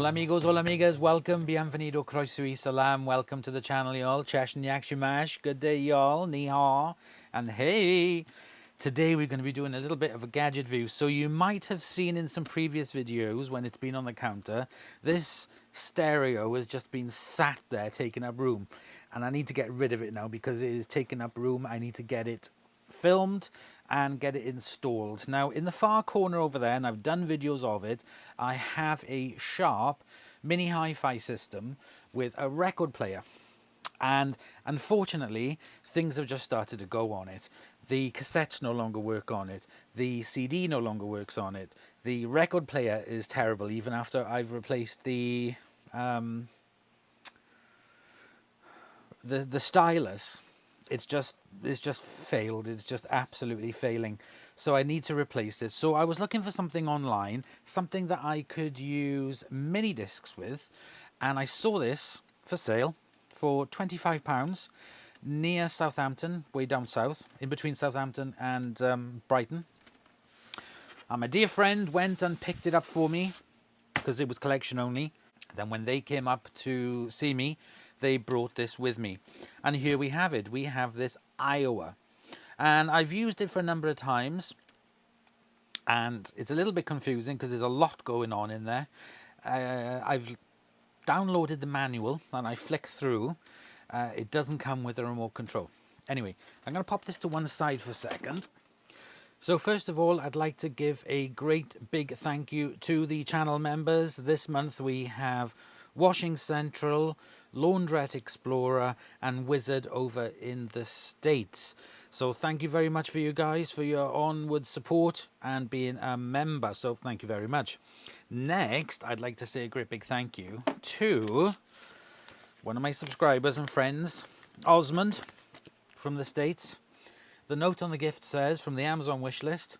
Hola amigos, hola amigas, welcome, bienvenido, croeso y salam, welcome to the channel y'all, Chesh and Yakshimash, good day y'all, ni haw, and hey! Today we're going to be doing a little bit of a gadget view. So you might have seen in some previous videos when it's been on the counter, this stereo has just been sat there taking up room. And I need to get rid of it now because it is taking up room. I need to get it filmed and get it installed. Now in the far corner over there, and I've done videos of it, I have a Sharp mini hi-fi system with a record player. And unfortunately, things have just started to go on it. The cassettes no longer work on it. The CD no longer works on it. The record player is terrible, even after I've replaced the stylus. It's just failed. It's just absolutely failing. So I need to replace it. So I was looking for something online, something that I could use mini discs with, and I saw this for sale for £25 near Southampton, way down south, in between Southampton and Brighton. And my dear friend went and picked it up for me because it was collection only. Then when they came up to see me, they brought this with me. And here we have it. We have this Aiwa. And I've used it for a number of times. And it's a little bit confusing because there's a lot going on in there. I've downloaded the manual and I flick through. It doesn't come with a remote control. Anyway, I'm going to pop this to one side for a second. So first of all, I'd like to give a great big thank you to the channel members. This month we have Washing Central, Laundrette Explorer and Wizard over in the States. So thank you very much for you guys, for your onward support and being a member. So thank you very much. Next, I'd like to say a great big thank you to one of my subscribers and friends, Osmond from the States. The note on the gift says, from the Amazon wish list,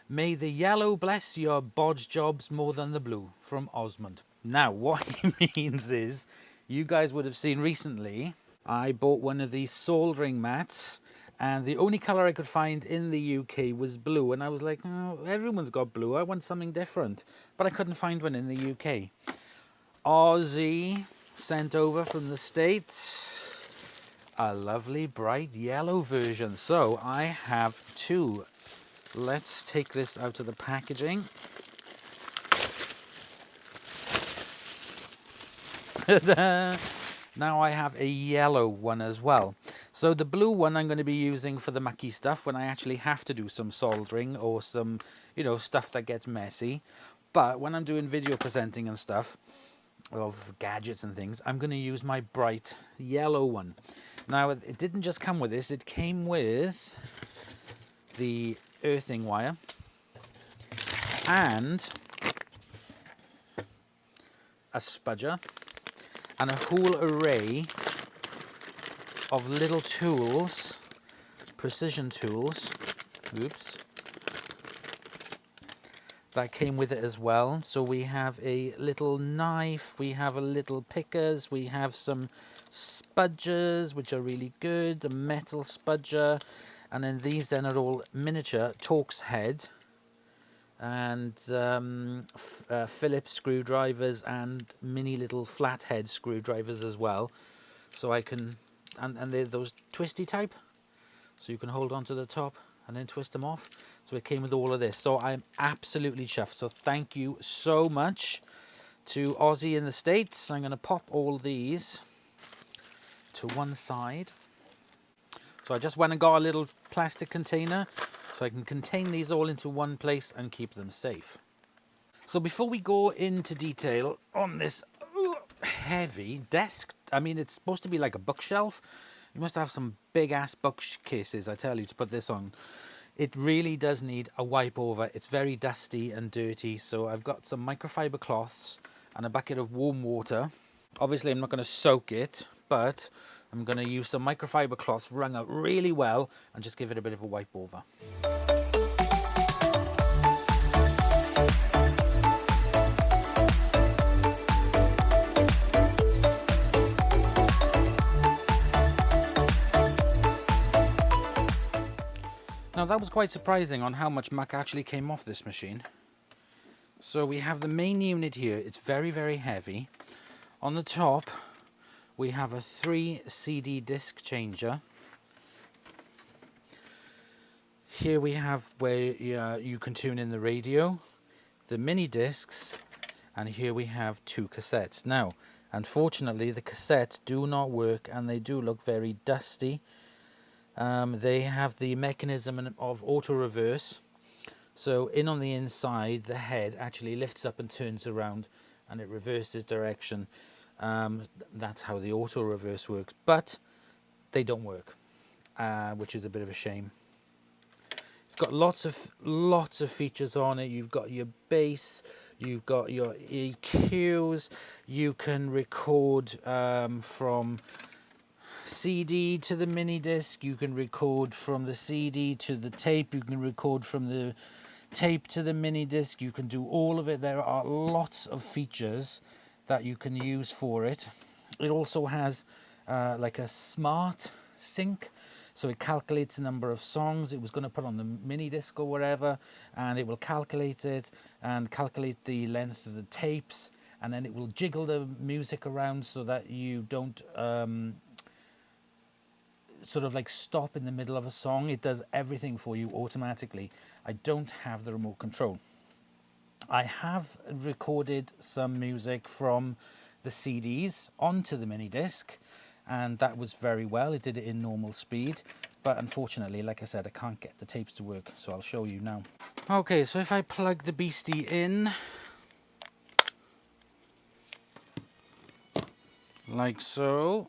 may the yellow bless your bodge jobs more than the blue, from Osmond. Now, what he means is, you guys would have seen recently, I bought one of these soldering mats, and the only colour I could find in the UK was blue, and I was like, oh, everyone's got blue, I want something different. But I couldn't find one in the UK. Aussie sent over from the States a lovely bright yellow version. So I have two. Let's take this out of the packaging. Now I have a yellow one as well. So the blue one I'm going to be using for the mucky stuff when I actually have to do some soldering or some, you know, stuff that gets messy. But when I'm doing video presenting and stuff of gadgets and things, I'm going to use my bright yellow one. Now it didn't just come with this, it came with the earthing wire and a spudger and a whole array of little tools, precision tools, oops, that came with it as well. So we have a little knife, we have a little pickers, we have some spudgers which are really good, a metal spudger, and then these then are all miniature Torx head and Phillips screwdrivers and mini little flathead screwdrivers as well. So I can, and they're those twisty type, so you can hold on to the top and then twist them off. So it came with all of this. So I'm absolutely chuffed. So thank you so much to Aussie in the States. I'm going to pop all these to one side. So I just went and got a little plastic container so I can contain these all into one place and keep them safe. So before we go into detail on this heavy desk, I mean, it's supposed to be like a bookshelf. You must have some big ass bookcases, I tell you, to put this on. It really does need a wipe over. It's very dusty and dirty. So I've got some microfiber cloths and a bucket of warm water. Obviously I'm not going to soak it, but I'm going to use some microfiber cloths wrung out really well and just give it a bit of a wipe over. Now that was quite surprising on how much muck actually came off this machine. So we have the main unit here. It's very, very heavy. On the top, we have a 3 CD disc changer. Here we have where you can tune in the radio, the mini discs, and here we have 2 cassettes. Now, unfortunately, the cassettes do not work and they do look very dusty. They have the mechanism of auto reverse. So in on the inside, the head actually lifts up and turns around and it reverses direction. That's how the auto reverse works, but they don't work, which is a bit of a shame. It's got lots of features on it. You've got your bass, you've got your EQs, you can record from CD to the mini disc, you can record from the CD to the tape, you can record from the tape to the mini disc, you can do all of it. There are lots of features that you can use for it. It also has like a smart sync, so it calculates the number of songs it was going to put on the mini disc or whatever, and it will calculate it and calculate the length of the tapes, and then it will jiggle the music around so that you don't sort of like stop in the middle of a song. It does everything for you automatically. I don't have the remote control. I have recorded some music from the CDs onto the mini disc, and that was very well. It did it in normal speed, but unfortunately, like I said, I can't get the tapes to work, so I'll show you now. Okay, so if I plug the beastie in like so,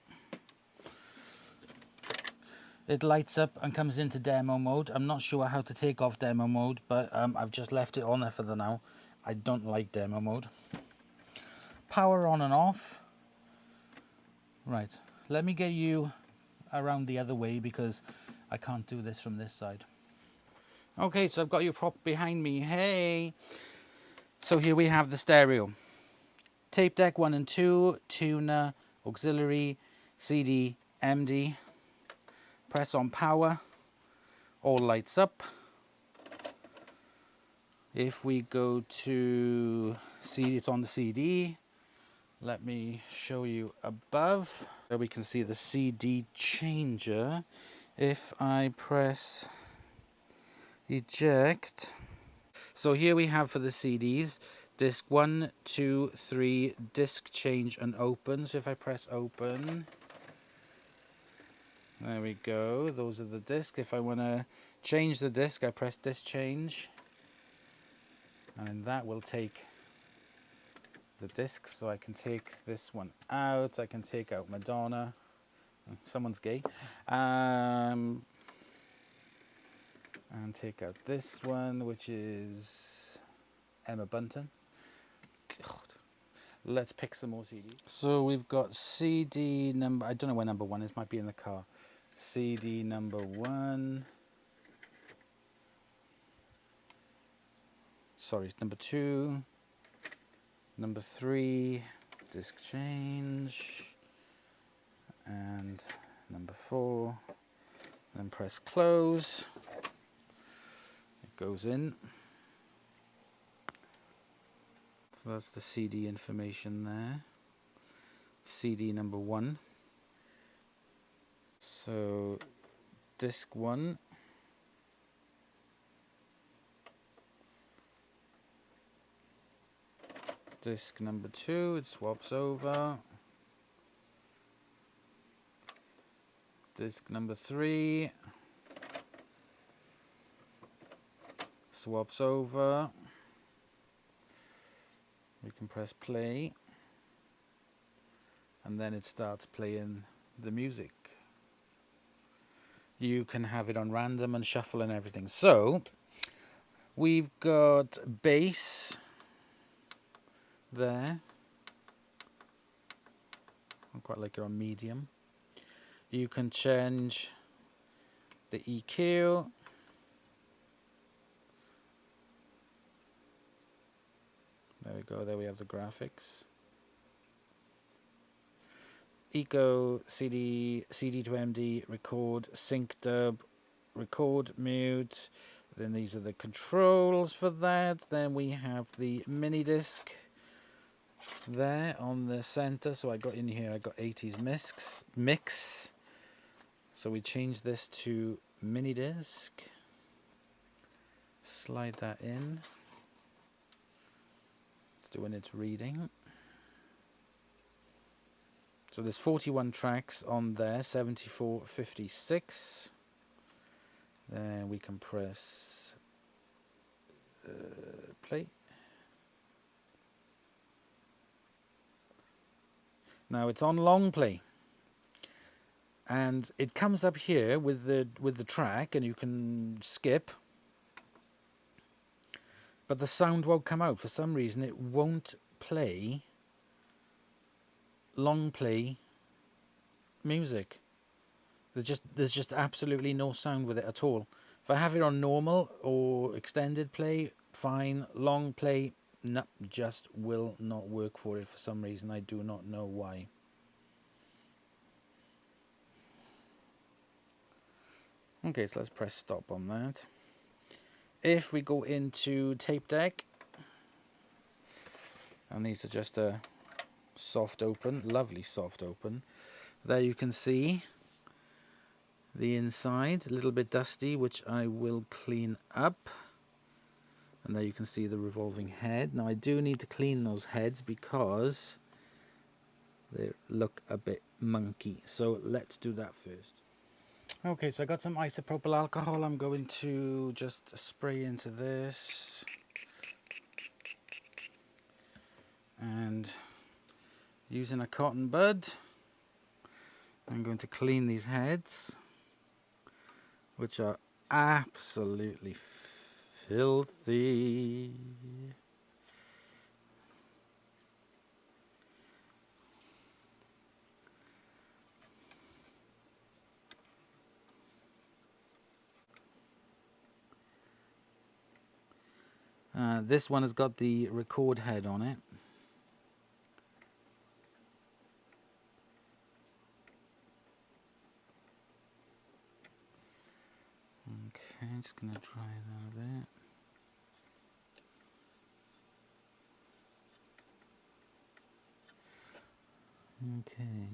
it lights up and comes into demo mode. I'm not sure how to take off demo mode, but I've just left it on there for the now. I don't like demo mode. Power on and off. Right, let me get you around the other way because I can't do this from this side. Okay, so I've got your prop behind me. Hey! So here we have the stereo. Tape deck 1 and 2, tuner, auxiliary, CD, MD. Press on power, all lights up. If we go to CD, it's on the CD. Let me show you above. There we can see the CD changer. If I press eject, so here we have for the CDs, disc 1, 2, 3, disc change and open. So if I press open, there we go, those are the discs. If I want to change the disc, I press disc change, and that will take the discs. So I can take this one out, I can take out Madonna, someone's gay, and take out this one, which is Emma Bunton. God. Let's pick some more CDs. So we've got CD number, I don't know where number 1 is, might be in the car. CD number 1. Sorry, number 2. Number 3, disc change. And number 4. Then press close. It goes in. So that's the CD information there. CD number 1. So disc 1. Disc number 2, it swaps over. Disc number 3 swaps over. We can press play, and then it starts playing the music. You can have it on random and shuffle and everything. So we've got bass there. I quite like it on medium. You can change the EQ. There we go, there we have the graphics. Eco, CD, CD to MD, record, sync dub, record, mute, Then these are the controls for that. Then we have the mini disc there on the center. So I got in here, I got 80s mix. So we change this to mini disc. Slide that in. It's doing its reading. So there's 41 tracks on there, 7456. Then we can press play. Now it's on long play, and it comes up here with the track, and you can skip, but the sound won't come out for some reason. It won't play long play music. There's just absolutely no sound with it at all. If I have it on normal or extended play, fine. Long play, no, just will not work for it for some reason. I do not know why. Okay, so let's press stop on that. If we go into tape deck, and these are just a soft open, lovely soft open. There you can see the inside, a little bit dusty, which I will clean up. And there you can see the revolving head. Now I do need to clean those heads because they look a bit monkey. So let's do that first. Okay, so I got some isopropyl alcohol. I'm going to just spray into this. And using a cotton bud, I'm going to clean these heads, which are absolutely filthy. This one has got the record head on it. Okay, I'm just going to dry that a bit. Okay.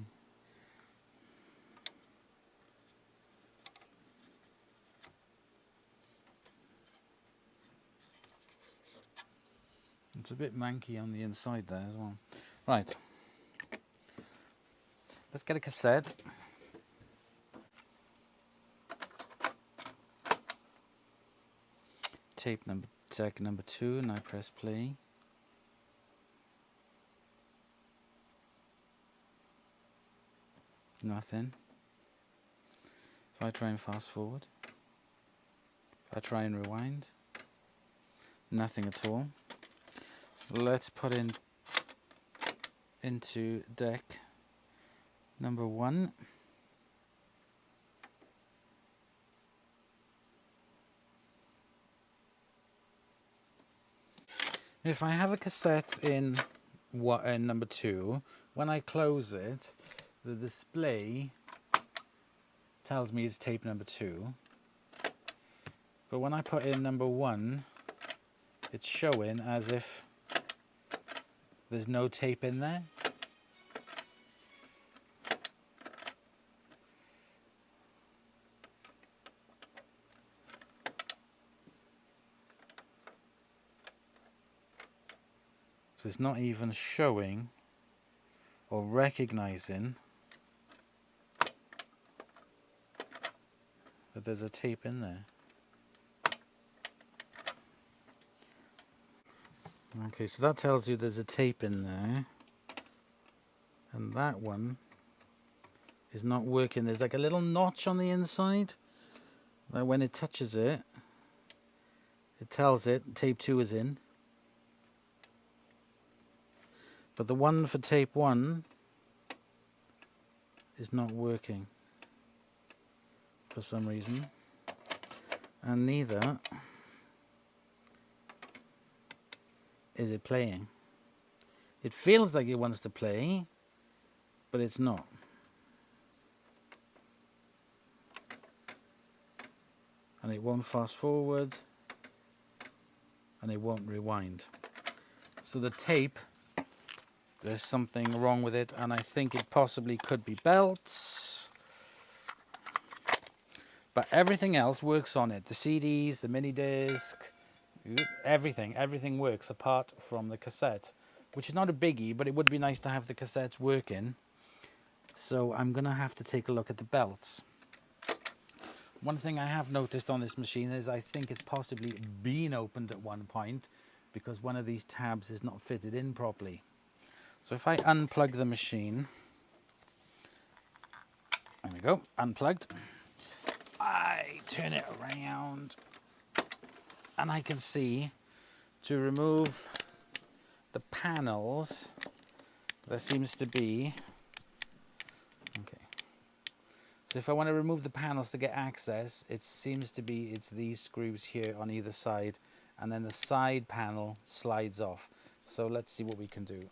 It's a bit manky on the inside there as well. Right. Let's get a cassette. Deck number 2, and I press play. Nothing. If I try and fast forward, if I try and rewind, nothing at all. Let's put in into deck number 1. If I have a cassette in number 2, when I close it, the display tells me it's tape number 2. But when I put in number 1, it's showing as if there's no tape in there. So it's not even showing or recognizing that there's a tape in there. Okay, so that tells you there's a tape in there, and that one is not working. There's like a little notch on the inside that when it touches it, it tells it tape 2 is in. But the one for tape 1 is not working for some reason, and neither is it playing. It feels like it wants to play, but it's not. and it won't fast forward, and it won't rewind. So the tape, there's something wrong with it, and I think it possibly could be belts. But everything else works on it. The CDs, the mini disc, everything works apart from the cassette, which is not a biggie, but it would be nice to have the cassettes working. So I'm gonna have to take a look at the belts. One thing I have noticed on this machine is I think it's possibly been opened at one point because one of these tabs is not fitted in properly. So if I unplug the machine, there we go, unplugged. I turn it around and I can see to remove the panels, there seems to be, okay. So if I want to remove the panels to get access, it seems to be, it's these screws here on either side, and then the side panel slides off. So let's see what we can do.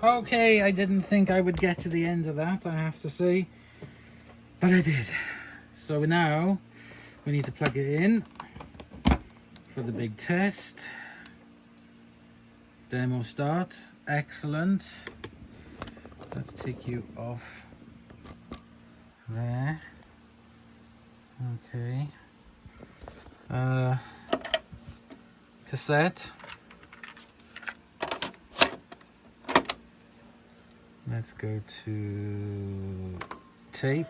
Okay, I didn't think I would get to the end of that, I have to say, but I did. So now we need to plug it in for the big test. Demo start. Excellent. Let's take you off there. Okay. Cassette. Let's go to tape.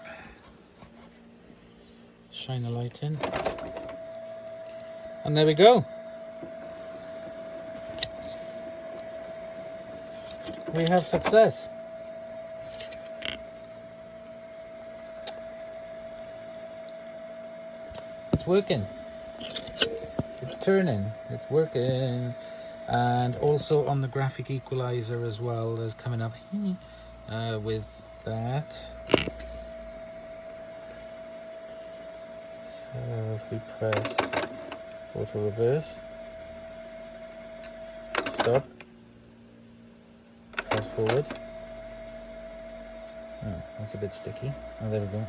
Shine a light in. And there we go. We have success. It's working. It's turning. It's working. And also on the graphic equalizer as well, there's coming up with that. So if we press auto reverse, stop, fast forward. Oh, that's a bit sticky. Oh, there we go.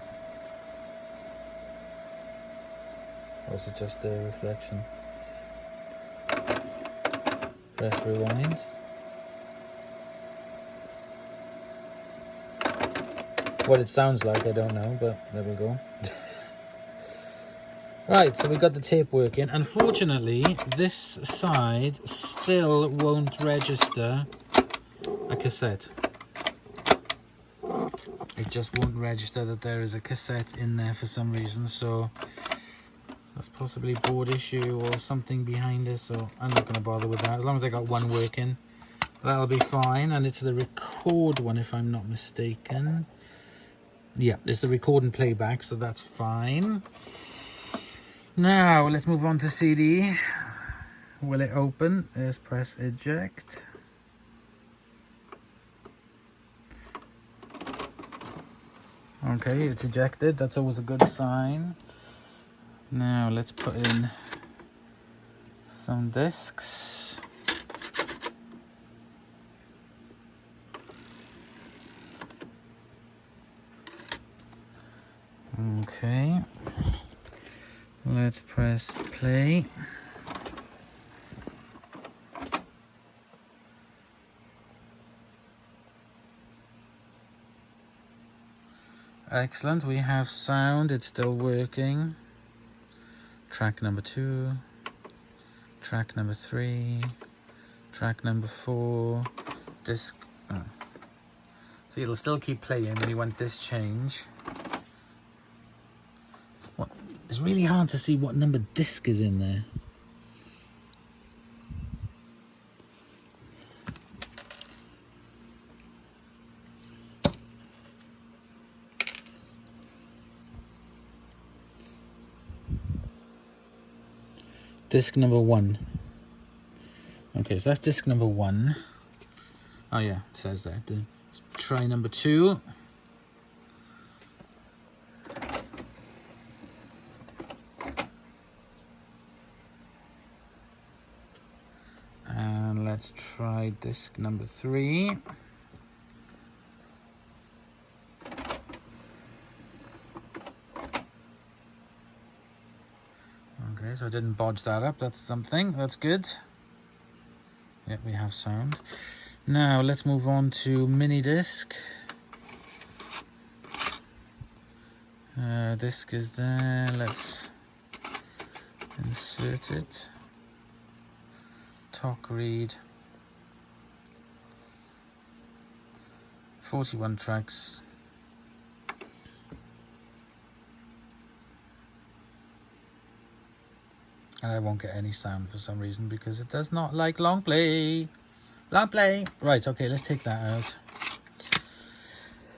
Or is it just a reflection? Press rewind. What it sounds like, I don't know, but there we go. Right, so we got the tape working. Unfortunately, this side still won't register a cassette. It just won't register that there is a cassette in there for some reason, so that's possibly a board issue or something behind this, so I'm not going to bother with that. As long as I got one working, that'll be fine. And it's the record one, if I'm not mistaken. Yeah, it's the record and playback, so that's fine. Now, let's move on to CD. Will it open? Let's press eject. Okay, it's ejected. That's always a good sign. Now let's put in some discs. Okay, let's press play. Excellent, we have sound, it's still working. Track number 2, track number 3, track number 4, disc. Oh. So it'll still keep playing when you want disc change. What? It's really hard to see what number disc is in there. Disc number 1. Okay, so that's disc number 1. Oh yeah, it says that. Let's try number 2. And let's try disc number 3. Okay, so I didn't bodge that up. That's something. That's good. Yep, we have sound. Now let's move on to mini disc. Disc is there. Let's insert it. Talk read. 41 tracks. And I won't get any sound for some reason because it does not like long play. Long play. Right, okay, let's take that out.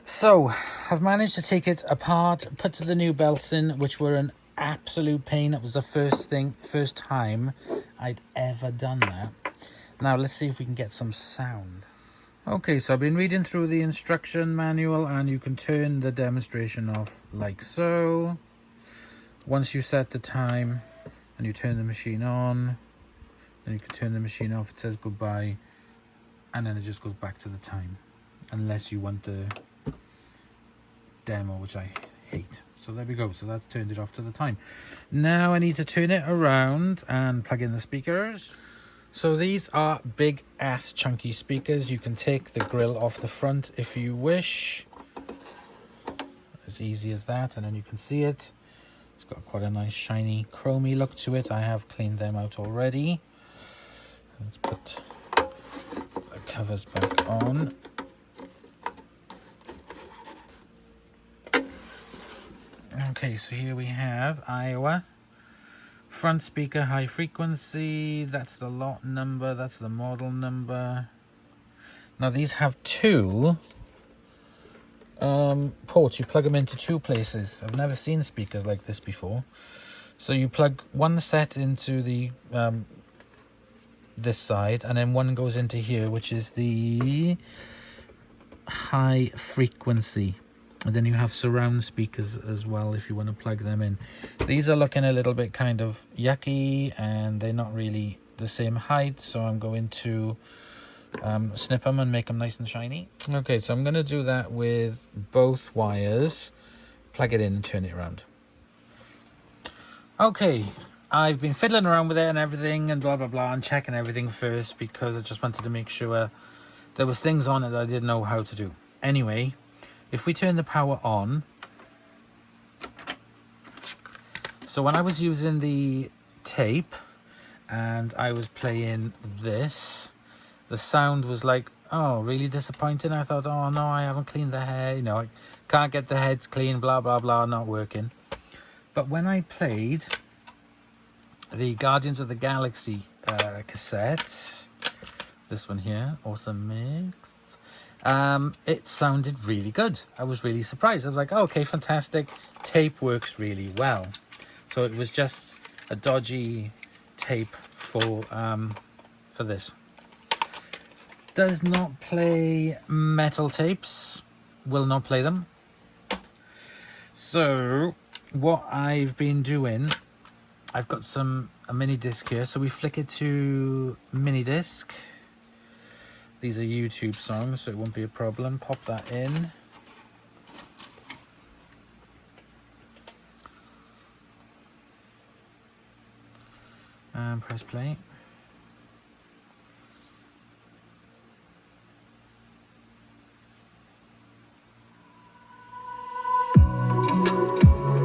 So, I've managed to take it apart, put the new belts in, which were an absolute pain. It was the first time I'd ever done that. Now, let's see if we can get some sound. Okay, so I've been reading through the instruction manual, and you can turn the demonstration off like so. Once you set the time, and you turn the machine on, and you can turn the machine off. It says goodbye. and then it just goes back to the time, unless you want the demo, which I hate. So there we go. So that's turned it off to the time. Now I need to turn it around and plug in the speakers. So these are big ass chunky speakers. You can take the grill off the front if you wish. As easy as that, and then you can see it. It's got quite a nice shiny chromy look to it. I have cleaned them out already. Let's put the covers back on. Okay, so here we have Aiwa front speaker, high frequency. That's the lot number, that's the model number. Now these have two ports. You plug them into two places. I've never seen speakers like this before. So you plug one set into the this side, and then one goes into here, which is the high frequency. And then you have surround speakers as well if you want to plug them in. These are looking a little bit kind of yucky, and they're not really the same height, so I'm going to snip them and make them nice and shiny. Okay, so I'm going to do that with both wires. Plug it in and turn it around. Okay, I've been fiddling around with it and everything and blah blah blah, and checking everything first because I just wanted to make sure there was things on it that I didn't know how to do. Anyway, if we turn the power on, so when I was using the tape and I was playing this, the sound was like, oh, really disappointing. I thought, oh no, I haven't cleaned the head, you know, I can't get the heads clean, blah blah blah, not working. But when I played the Guardians of the Galaxy cassette, this one here, Awesome Mix, it sounded really good. I was really surprised. I was like, oh, okay, fantastic. Tape works really well. So it was just a dodgy tape for this. Does not play metal tapes. Will not play them. So what I've been doing, I've got a mini disc here. So we flick it to mini disc. These are YouTube songs, so it won't be a problem. Pop that in. And press play.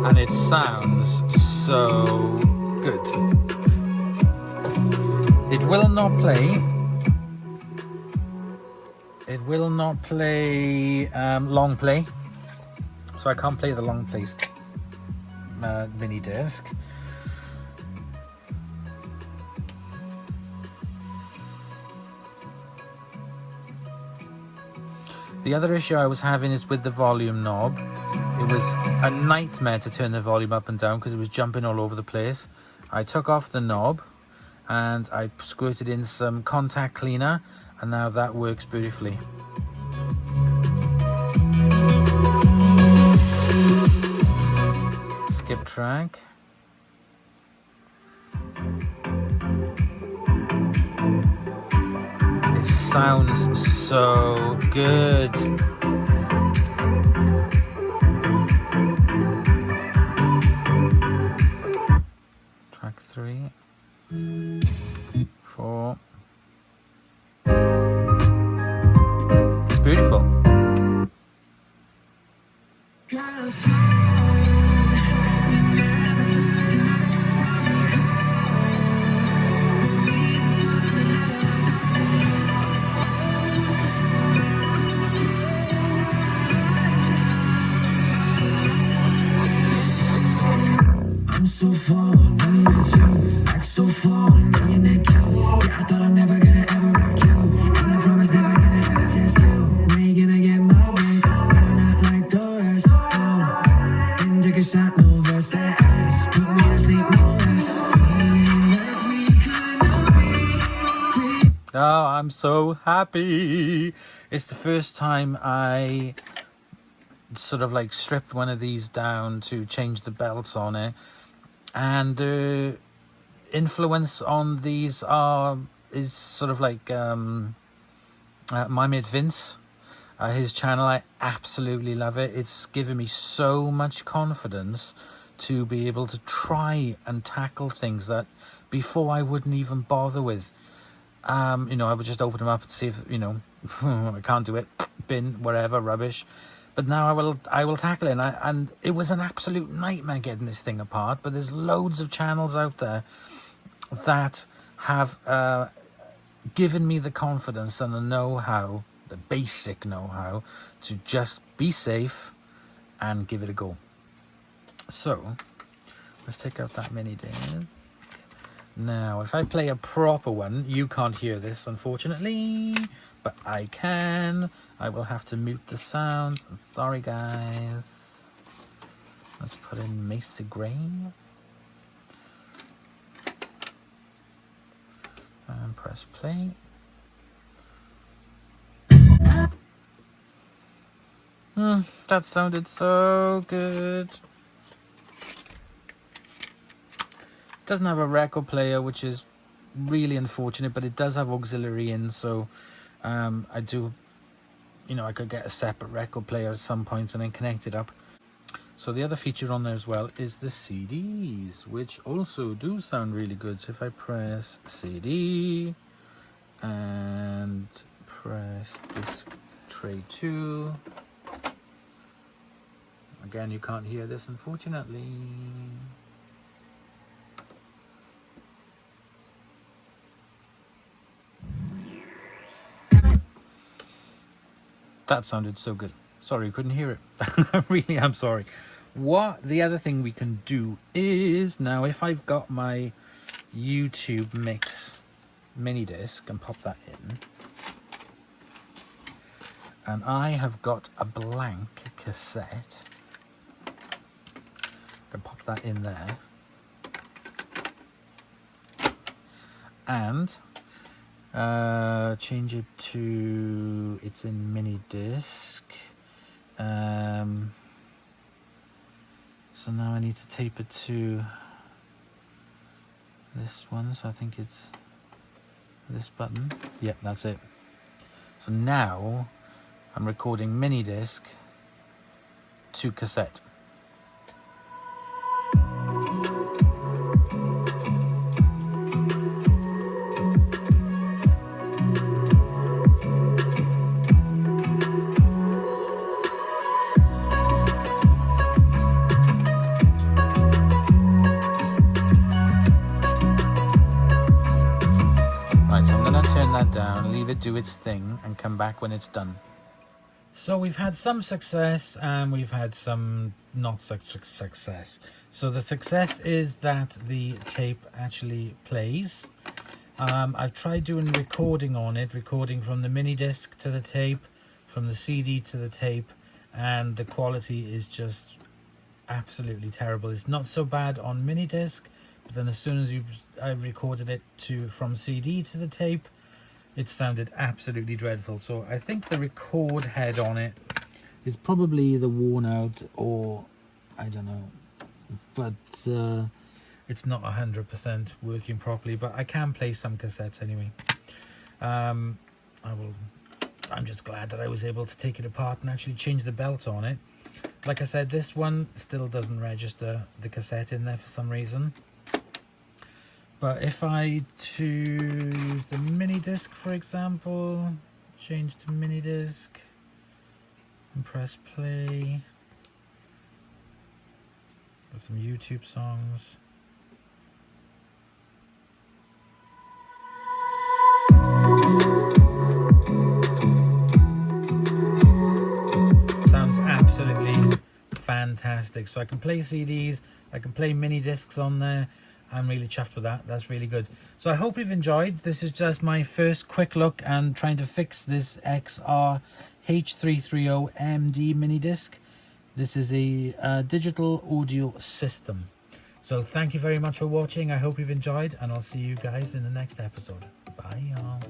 And it sounds so good. It will not play. It will not play long play, so I can't play the long play mini disc. The other issue I was having is with the volume knob. It was a nightmare to turn the volume up and down because it was jumping all over the place. I took off the knob and I squirted in some contact cleaner, and now that works beautifully. Skip track. It sounds so good. Track 3, 4. It's beautiful. I'm so far, when it's you, act so far, now you're naked. Yeah, I thought I'm never gonna ever rock you, and I promise never gonna ever test you. When you gonna get my waist? You're not like the rest. Didn't take a shot, no verse, that ass put me to sleep, no rest. Like we could not be. Oh, I'm so happy. It's the first time I sort of like stripped one of these down to change the belts on it, and the influence on these is sort of like my mate Vince, his channel, I absolutely love it. It's given me so much confidence to be able to try and tackle things that before I wouldn't even bother with. You know, I would just open them up and see if, you know, I can't do it, bin, whatever, rubbish. But now I will tackle it, and it was an absolute nightmare getting this thing apart. But there's loads of channels out there that have given me the confidence and the know-how, the basic know-how, to just be safe and give it a go. So let's take out that mini disc. Now, if I play a proper one, you can't hear this, unfortunately, but I can. I will have to mute the sound. Sorry, guys. Let's put in Mesa Gray. And press play. That sounded so good. Doesn't have a record player, which is really unfortunate, but it does have auxiliary in, so I do, you know, I could get a separate record player at some point and then connect it up. So the other feature on there as well is the CDs, which also do sound really good. So if I press CD and press disc tray 2, again, you can't hear this, unfortunately. That sounded so good. Sorry, you couldn't hear it. I really am sorry. What the other thing we can do is, now if I've got my YouTube mix mini disc and pop that in, and I have got a blank cassette, I can pop that in there, and change it to, it's in mini disc. So now I need to tape it to this one, so I think it's this button. Yep, that's it. So now I'm recording mini disc to cassette. Down, leave it do its thing, and come back when it's done. So we've had some success and we've had some not such success. So the success is that the tape actually plays. I've tried doing recording on it, recording from the mini disc to the tape, from the CD to the tape, and the quality is just absolutely terrible. It's not so bad on mini disc, but then as soon as I've recorded it from CD to the tape, it sounded absolutely dreadful. So I think the record head on it is probably the worn out, or I don't know, but it's not 100% working properly. But I can play some cassettes anyway. I'm just glad that I was able to take it apart and actually change the belt on it. Like I said, this one still doesn't register the cassette in there for some reason. But if I choose the mini disc, for example, change to mini disc and press play, got some YouTube songs. Sounds absolutely fantastic. So I can play CDs, I can play mini discs on there. I'm really chuffed with that. That's really good. So I hope you've enjoyed. This is just my first quick look and trying to fix this XR-H330MD mini disc. This is a digital audio system. So thank you very much for watching. I hope you've enjoyed, and I'll see you guys in the next episode. Bye, y'all.